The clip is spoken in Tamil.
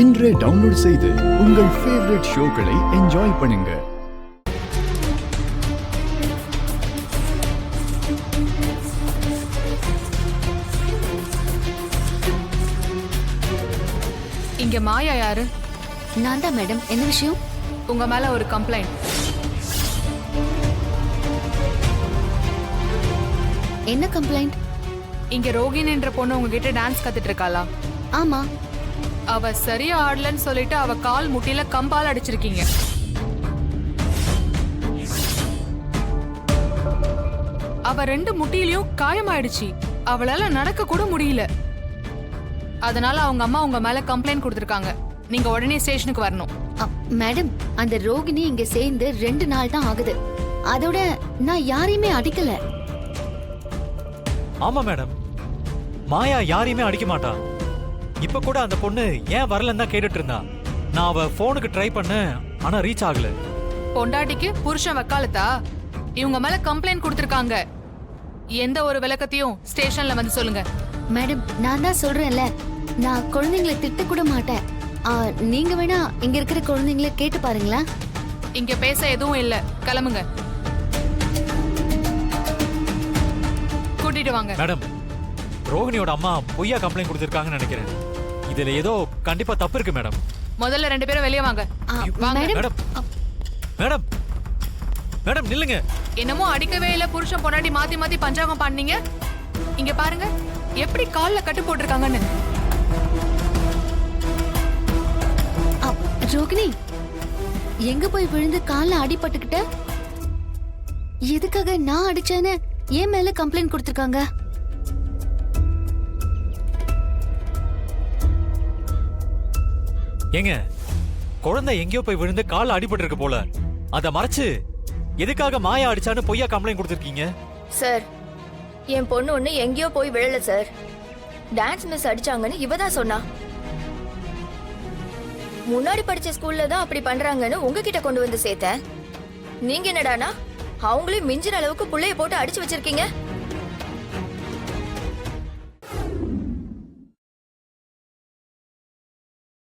இன்றே டவுன்லோட் செய்து உங்கள் ஃபேவரட் ஷோக்களை என்ஜாய் பண்ணுங்க. இங்க மாயா யாரு? நான் தான் மேடம். என்ன விஷயம்? உங்க மேல ஒரு கம்ப்ளைண்ட். என்ன கம்ப்ளைண்ட்? இங்க ரோகிணி என்ற பொண்ணு உங்ககிட்ட டான்ஸ் கத்துட்டு இருக்காளா? ஆமா. அவ சரியா ஆடலன்னு சொல்லிட்டு அவ கால் முட்டில கம்பால் அடிச்சிருக்கீங்க. அவ 2 முட்டியிலயும் காயமாயிடுச்சு. அவளால நடக்க கூட முடியல. அதனால அவங்க அம்மா உங்க மேல கம்ப்ளைண்ட் கொடுத்திருக்காங்க. நீங்க உடனே ஸ்டேஷனுக்கு வரணும். மேடம், அந்த ரோகிணி இங்க சேர்ந்து 2 நாள் தான் ஆகுது. அதோட நான் யாரையுமே அடிக்கல. ஆமா மேடம், மாயா யாரையுமே அடிக்க மாட்டா. இப்ப கூட அந்த பொண்ணு ஏன் வரலன்னு தான் கேட்டுட்டு இருந்தா. நான் அவ போனுக்கு ட்ரை பண்ண, ஆனா ரீச் ஆகல. பொண்டாட்டிக்கு புருஷன் வக்காலத்தா? இவங்க மேல கம்ப்ளைண்ட் கொடுத்திருக்காங்க. எந்த ஒரு விளக்கத்தையும் ஸ்டேஷன்ல வந்து சொல்லுங்க. மேடம், நான் தான் சொல்றேன்ல, நான் குழந்தைங்களை திட்ட கூட மாட்டேன். நீங்க வேணா இங்க இருக்கிற குழந்தைங்களை கேட்டு பாருங்களேன். இங்க பேச எதுவும் இல்ல, கிளம்புங்க. கூட்டிட்டு வாங்க. மேடம், ரோகிணியோட அம்மா பொய்யா கம்ப்ளைண்ட் கொடுத்திருக்காங்கன்னு நினைக்கிறேன். இதுல ஏதோ கண்டிப்பா தப்பு இருக்கு மேடம். முதல்ல 2 பேரும் வெளியே வாங்க. மேடம், மேடம், மேடம், மேடம் நில்லுங்க. என்னமோ அடிக்கவே இல்ல, புருஷன் பொண்டாட்டி மாத்தி மாத்தி பஞ்சாங்கம் பண்ணீங்க. இங்க பாருங்க எப்படி கால்ல கட்டு போட்டிருக்காங்கன்னு. ரோகிணி, எங்க போய் விழுந்து கால்ல அடிபட்டுக்கிட்ட? எதுக்காக நான் அடிச்சேன்னு ஏன் மேல கம்ப்ளைண்ட் கொடுத்திருக்காங்க? ஏங்க, குழந்தை எங்கேயோ போய் விழுந்து கால்ல அடிபட்டு இருக்கு போல. அத மறைச்சு எதுக்காக மாயா அடிச்சான்னு பொய்யா கம்ப்ளைண்ட் கொடுத்திருக்கீங்க? சார், என் பொண்ணு ஒண்ணு எங்கேயோ போய் விழல சார். டான்ஸ் மிஸ் அடிச்சாங்கன்னு இவ தான் சொன்னா. முன்னாடி படிச்ச ஸ்கூல்ல தான் அப்படி பண்றாங்கன்னு உங்ககிட்ட கொண்டு வந்து சேர்த்தேன். நீங்க என்னடானா அவங்களையும் மிஞ்சிற அளவுக்கு புள்ளைய போட்டு அடிச்சு வச்சிருக்கீங்க.